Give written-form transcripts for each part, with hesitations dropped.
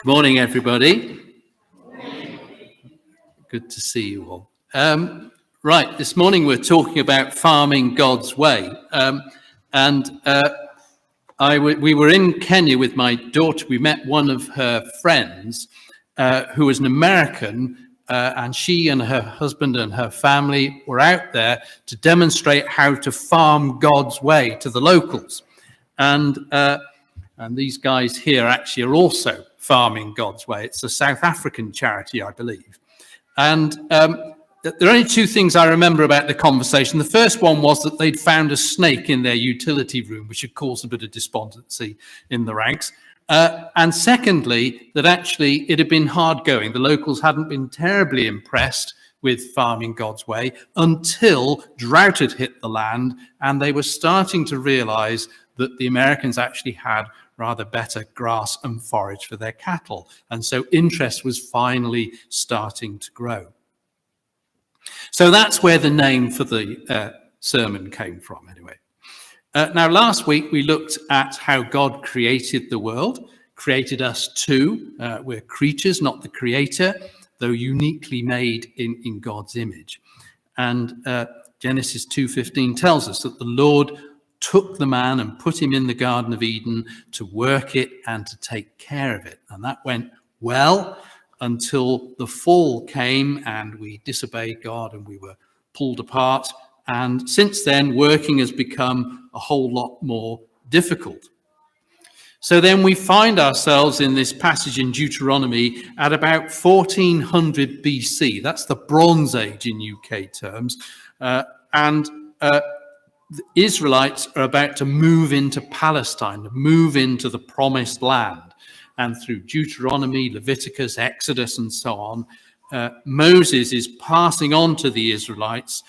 Morning, everybody. Good to see you all. Right, this morning we're talking about farming God's way. We were in Kenya with my daughter. We met one of her friends who was an American, and she and her husband and her family were out there to demonstrate how to farm God's way to the locals. And these guys here actually are also farming God's way. It's a South African charity, I believe. And there are only two things I remember about the conversation. The first one was that they'd found a snake in their utility room, which had caused a bit of despondency in the ranks. And secondly, that actually it had been hard going. The locals hadn't been terribly impressed with farming God's way until drought had hit the land, and they were starting to realize that the Americans actually had rather better grass and forage for their cattle. And so interest was finally starting to grow. So that's where the name for the sermon came from, anyway. Now, last week we looked at how God created the world, created us too. We're creatures, not the creator, though uniquely made in God's image. And Genesis 2:15 tells us that the Lord took the man and put him in the Garden of Eden to work it and to take care of it. And that went well until the fall came and we disobeyed God and we were pulled apart. And since then, working has become a whole lot more difficult. So then we find ourselves in this passage in Deuteronomy at about 1400 BC. That's the Bronze Age in UK terms. The Israelites are about to move into Palestine, to move into the promised land. And through Deuteronomy, Leviticus, Exodus, and so on, Moses is passing on to the Israelites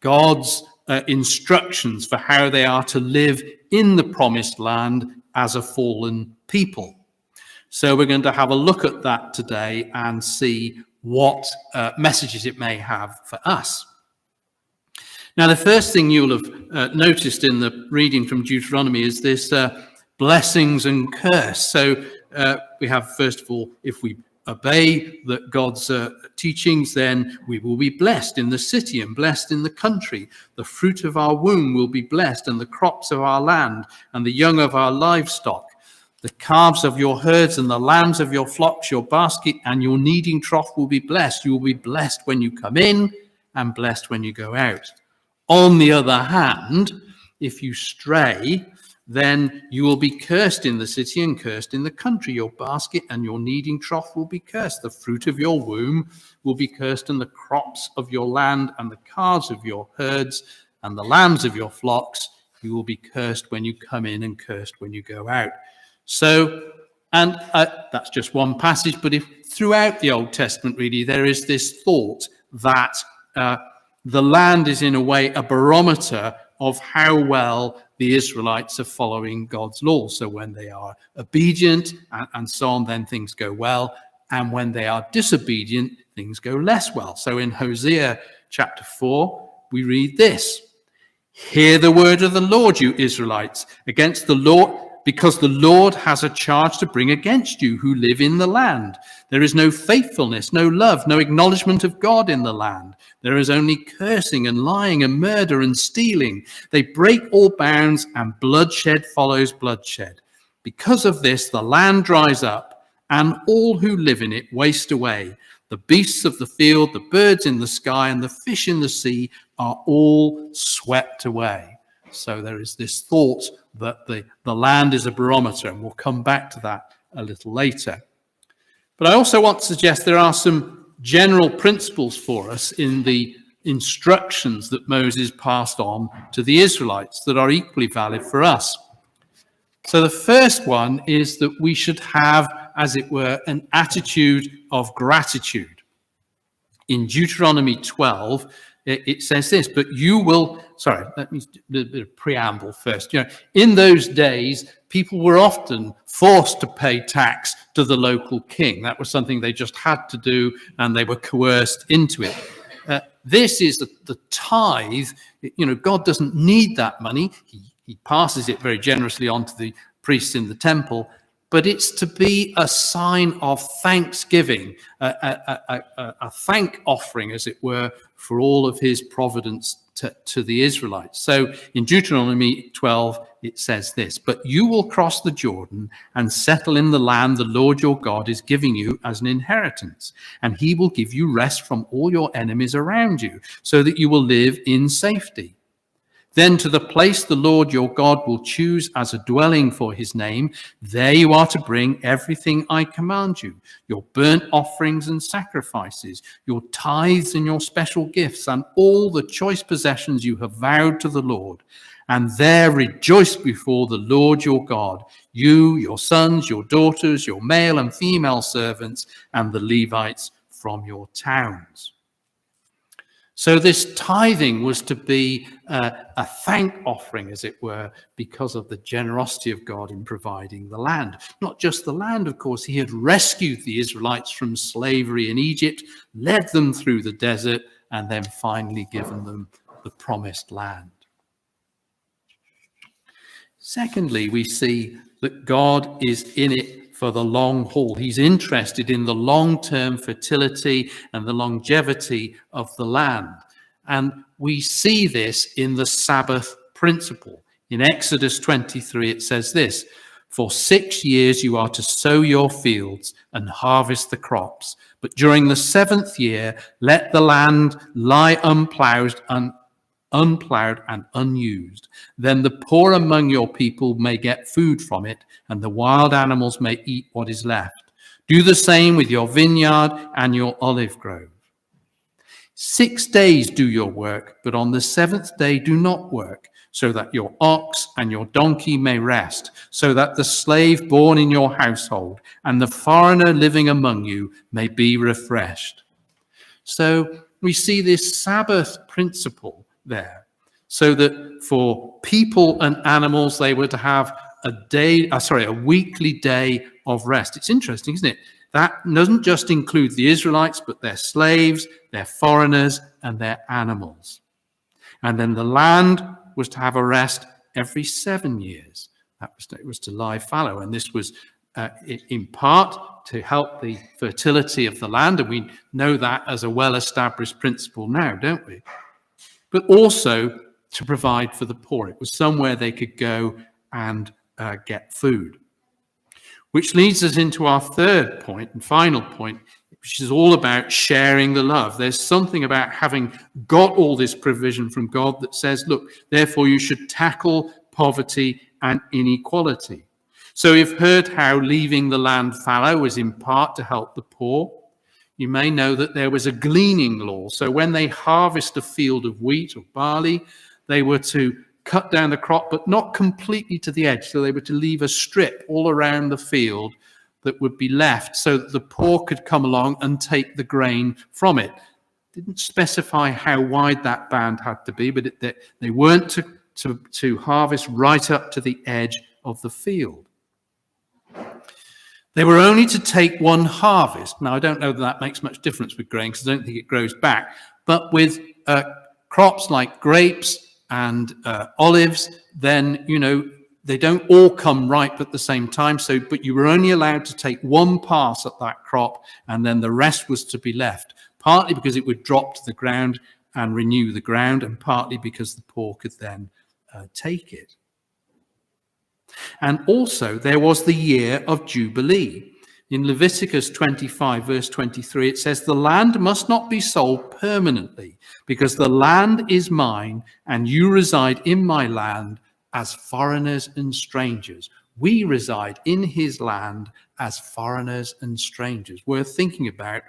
God's instructions for how they are to live in the promised land as a fallen people. So we're going to have a look at that today and see what messages it may have for us. Now, the first thing you'll have noticed in the reading from Deuteronomy is this blessings and curse. So we have, first of all, if we obey God's teachings, then we will be blessed in the city and blessed in the country. The fruit of our womb will be blessed, and the crops of our land, and the young of our livestock. The calves of your herds and the lambs of your flocks, your basket and your kneading trough will be blessed. You will be blessed when you come in and blessed when you go out. On the other hand, if you stray, then you will be cursed in the city and cursed in the country. Your basket and your kneading trough will be cursed. The fruit of your womb will be cursed, and the crops of your land and the calves of your herds and the lambs of your flocks, you will be cursed when you come in and cursed when you go out. So, and that's just one passage, but if throughout the Old Testament, really, there is this thought that the land is in a way a barometer of how well the Israelites are following God's law. So when they are obedient and so on, then things go well. And when they are disobedient, things go less well. So in Hosea chapter 4, we read this: "Hear the word of the Lord, you Israelites, against the Lord, because the Lord has a charge to bring against you who live in the land. There is no faithfulness, no love, no acknowledgement of God in the land. There is only cursing and lying and murder and stealing. They break all bounds, and bloodshed follows bloodshed. Because of this, the land dries up, and all who live in it waste away. The beasts of the field, the birds in the sky, and the fish in the sea are all swept away." So there is this thought that the land is a barometer, and we'll come back to that a little later. But I also want to suggest there are some general principles for us in the instructions that Moses passed on to the Israelites that are equally valid for us. So the first one is that we should have, as it were, an attitude of gratitude. In Deuteronomy 12, it says this, but you will, let me do a bit of preamble first. In those days, people were often forced to pay tax to the local king. That was something they just had to do, and they were coerced into it. This is the tithe. God doesn't need that money. He passes it very generously on to the priests in the temple, but it's to be a sign of thanksgiving, a thank offering, as it were, for all of his providence to the Israelites. So in Deuteronomy 12, it says this: "But you will cross the Jordan and settle in the land the Lord your God is giving you as an inheritance, and he will give you rest from all your enemies around you, so that you will live in safety. Then to the place the Lord your God will choose as a dwelling for his name, there you are to bring everything I command you, your burnt offerings and sacrifices, your tithes and your special gifts, and all the choice possessions you have vowed to the Lord. And there rejoice before the Lord your God, you, your sons, your daughters, your male and female servants, and the Levites from your towns." So this tithing was to be a thank offering, as it were, because of the generosity of God in providing the land. Not just the land, of course. He had rescued the Israelites from slavery in Egypt, led them through the desert, and then finally given them the promised land. Secondly, we see that God is in it for the long haul. He's interested in the long-term fertility and the longevity of the land. And we see this in the Sabbath principle. In Exodus 23, it says this: "For 6 years you are to sow your fields and harvest the crops, but during the 7th year let the land lie unplowed and unused. Then the poor among your people may get food from it, and the wild animals may eat what is left. Do the same with your vineyard and your olive grove. 6 days do your work, but on the 7th day do not work, so that your ox and your donkey may rest, so that the slave born in your household and the foreigner living among you may be refreshed." So we see this Sabbath principle there, so that for people and animals, they were to have a weekly day of rest. It's interesting, isn't it? That doesn't just include the Israelites, but their slaves, their foreigners, and their animals. And then the land was to have a rest every 7 years. It was to lie fallow, and this was in part to help the fertility of the land, and we know that as a well-established principle now, don't we? But also to provide for the poor. It was somewhere they could go and get food. Which leads us into our third point and final point, which is all about sharing the love. There's something about having got all this provision from God that says, look, therefore you should tackle poverty and inequality. So we've heard how leaving the land fallow was in part to help the poor. You may know that there was a gleaning law. So when they harvest a field of wheat or barley, they were to cut down the crop, but not completely to the edge. So they were to leave a strip all around the field that would be left so that the poor could come along and take the grain from it. Didn't specify how wide that band had to be, but they weren't to harvest right up to the edge of the field. They were only to take one harvest. Now, I don't know that makes much difference with grain because I don't think it grows back. But with crops like grapes and olives, then, they don't all come ripe at the same time. But you were only allowed to take one pass at that crop, and then the rest was to be left, partly because it would drop to the ground and renew the ground, and partly because the poor could then take it. And also there was the year of Jubilee. In Leviticus 25, verse 23, it says, "The land must not be sold permanently, because the land is mine, and you reside in my land as foreigners and strangers." We reside in his land as foreigners and strangers. Worth thinking about,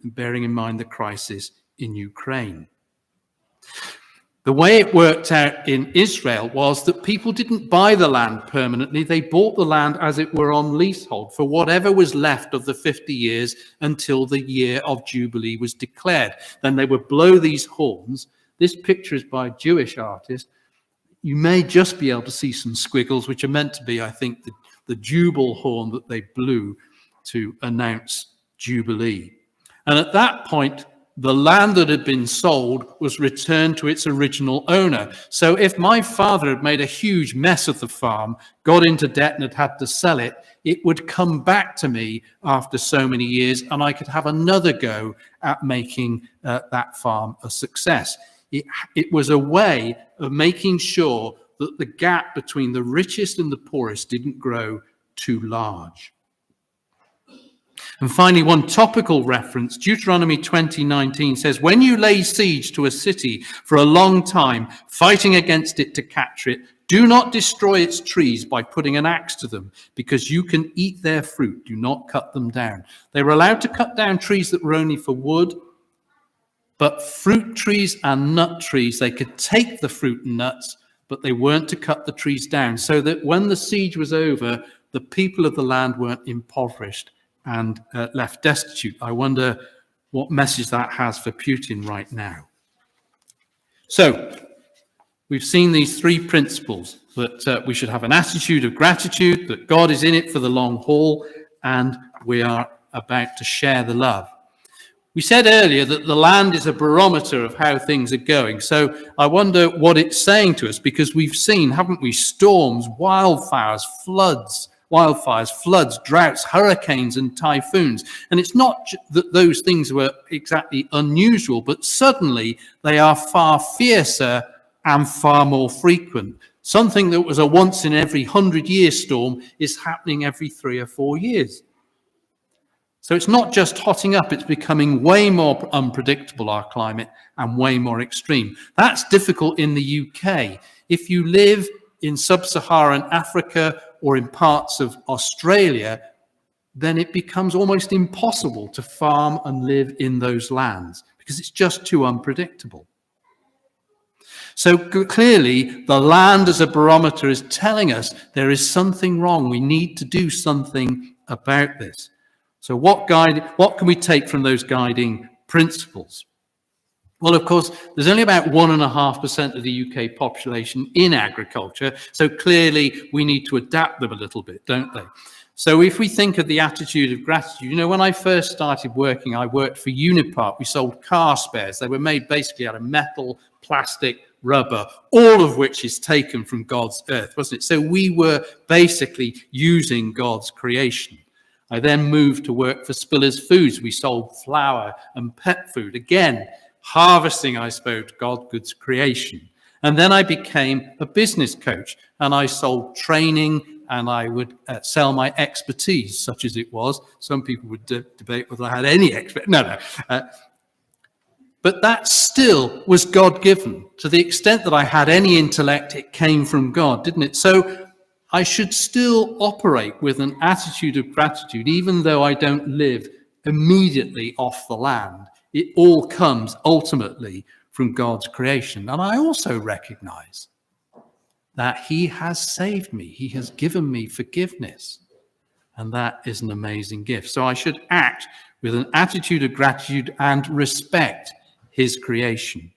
bearing in mind the crisis in Ukraine. The way it worked out in Israel was that people didn't buy the land permanently. They bought the land, as it were, on leasehold for whatever was left of the 50 years until the year of Jubilee was declared. Then they would blow these horns. This picture is by a Jewish artist. You may just be able to see some squiggles, which are meant to be, I think, the Jubal horn that they blew to announce Jubilee. And at that point, the land that had been sold was returned to its original owner. So if my father had made a huge mess of the farm, got into debt and had had to sell it, it would come back to me after so many years, and I could have another go at making that farm a success. It was a way of making sure that the gap between the richest and the poorest didn't grow too large. And finally, one topical reference, Deuteronomy 20:19 says, when you lay siege to a city for a long time, fighting against it to capture it, do not destroy its trees by putting an axe to them, because you can eat their fruit. Do not cut them down. They were allowed to cut down trees that were only for wood, but fruit trees and nut trees, they could take the fruit and nuts, but they weren't to cut the trees down, so that when the siege was over, the people of the land weren't impoverished and left destitute. I wonder what message that has for Putin right now. So, we've seen these three principles, that we should have an attitude of gratitude, that God is in it for the long haul, and we are about to share the love. We said earlier that the land is a barometer of how things are going. So I wonder what it's saying to us, because we've seen, haven't we, storms, wildfires, floods, droughts, hurricanes, and typhoons. And it's not that those things were exactly unusual, but suddenly they are far fiercer and far more frequent. Something that was a once in every 100-year storm is happening every 3 or 4 years. So it's not just hotting up, it's becoming way more unpredictable, our climate, and way more extreme. That's difficult in the UK. If you live in sub-Saharan Africa or in parts of Australia, then it becomes almost impossible to farm and live in those lands because it's just too unpredictable. So clearly, the land as a barometer is telling us there is something wrong. We need to do something about this. So what can we take from those guiding principles? Well, of course, there's only about 1.5% of the UK population in agriculture, so clearly we need to adapt them a little bit, don't they? So if we think of the attitude of gratitude, when I first started working, I worked for Unipart. We sold car spares. They were made basically out of metal, plastic, rubber, all of which is taken from God's earth, wasn't it? So we were basically using God's creation. I then moved to work for Spillers Foods. We sold flour and pet food. Again, harvesting, I suppose, God's creation. And then I became a business coach, and I sold training, and I would sell my expertise, such as it was. Some people would debate whether I had any expertise. No. But that still was God-given. To the extent that I had any intellect, it came from God, didn't it? So I should still operate with an attitude of gratitude, even though I don't live immediately off the land. It all comes ultimately from God's creation. And I also recognize that he has saved me. He has given me forgiveness. And that is an amazing gift. So I should act with an attitude of gratitude and respect his creation.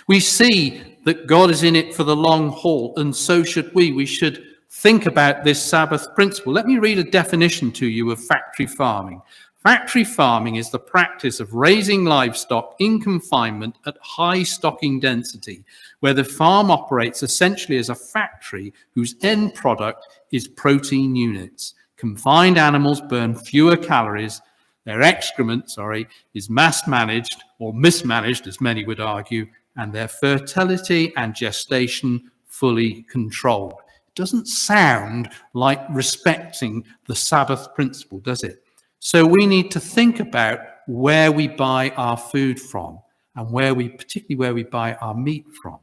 We see that God is in it for the long haul, and so should we. We should think about this Sabbath principle. Let me read a definition to you of factory farming. Factory farming is the practice of raising livestock in confinement at high stocking density, where the farm operates essentially as a factory whose end product is protein units. Confined animals burn fewer calories. Their excrement, is mass managed or mismanaged, as many would argue, and their fertility and gestation fully controlled. It doesn't sound like respecting the Sabbath principle, does it? So we need to think about where we buy our food from, and particularly where we buy our meat from.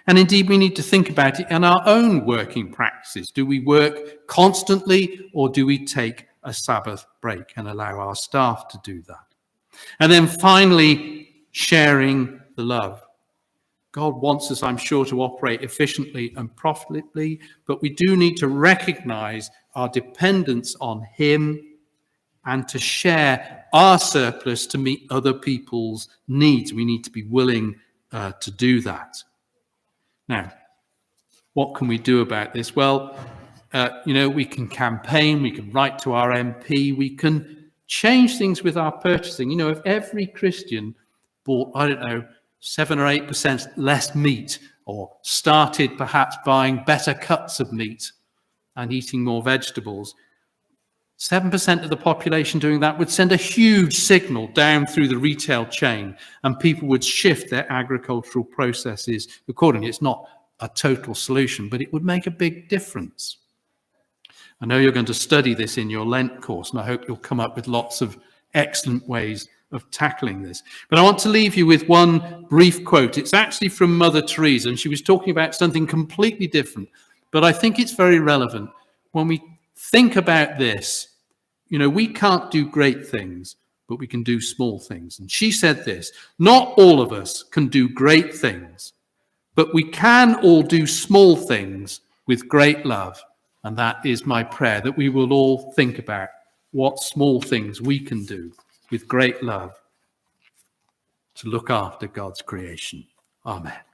And indeed, we need to think about it in our own working practices. Do we work constantly, or do we take a Sabbath break and allow our staff to do that? And then finally, sharing the love. God wants us, I'm sure, to operate efficiently and profitably, but we do need to recognize our dependence on him and to share our surplus to meet other people's needs. We need to be willing to do that. Now, what can we do about this? Well, we can campaign, we can write to our MP, we can change things with our purchasing. You know, if every Christian bought, I don't know, 7 or 8% less meat, or started perhaps buying better cuts of meat and eating more vegetables, 7% of the population doing that would send a huge signal down through the retail chain, and people would shift their agricultural processes accordingly. It's not a total solution, but it would make a big difference. I know you're going to study this in your Lent course, and I hope you'll come up with lots of excellent ways of tackling this. But I want to leave you with one brief quote. It's actually from Mother Teresa, and she was talking about something completely different, but I think it's very relevant. When we think about this, you know, we can't do great things, but we can do small things. And she said this: not all of us can do great things, but we can all do small things with great love. And that is my prayer, that we will all think about what small things we can do with great love to look after God's creation. Amen.